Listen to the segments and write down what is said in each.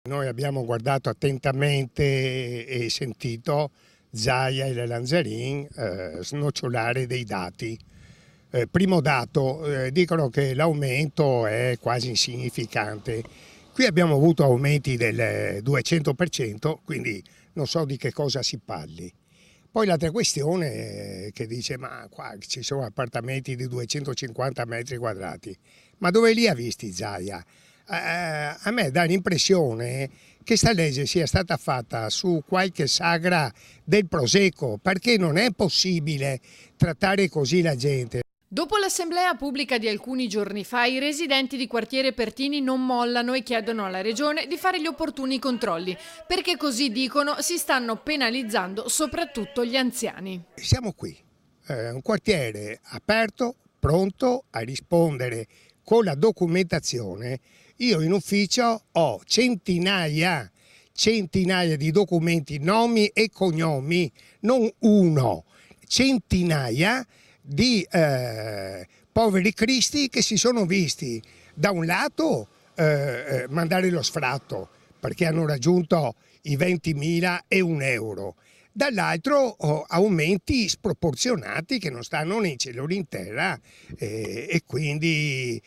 Noi abbiamo guardato attentamente e sentito Zaia e le Lanzarin snocciolare dei dati. Primo dato, dicono che l'aumento è quasi insignificante. Qui abbiamo avuto aumenti del 200%, quindi non so di che cosa si parli. Poi l'altra questione è che dice ma qua ci sono appartamenti di 250 metri quadrati, ma dove li ha visti Zaia? A me dà l'impressione che sta legge sia stata fatta su qualche sagra del Prosecco, perché non è possibile trattare così la gente. Dopo l'assemblea pubblica di alcuni giorni fa, i residenti di quartiere Pertini non mollano e chiedono alla Regione di fare gli opportuni controlli, perché così dicono si stanno penalizzando soprattutto gli anziani. Siamo qui, un quartiere aperto, pronto a rispondere con la documentazione. Io in ufficio ho centinaia di documenti, nomi e cognomi, non uno, centinaia di poveri cristi che si sono visti da un lato mandare lo sfratto perché hanno raggiunto i 20.000 e €1, dall'altro aumenti sproporzionati che non stanno nei cieli in terra e quindi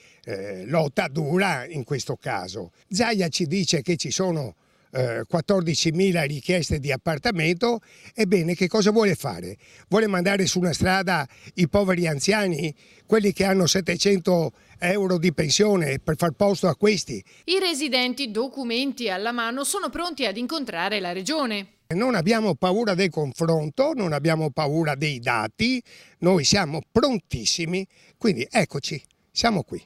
lotta dura in questo caso. Zaia ci dice che ci sono 14.000 richieste di appartamento. Ebbene, che cosa vuole fare? Vuole mandare su una strada i poveri anziani, quelli che hanno 700 € di pensione, per far posto a questi? I residenti, documenti alla mano, sono pronti ad incontrare la Regione. Non abbiamo paura del confronto, non abbiamo paura dei dati, noi siamo prontissimi, quindi eccoci, siamo qui.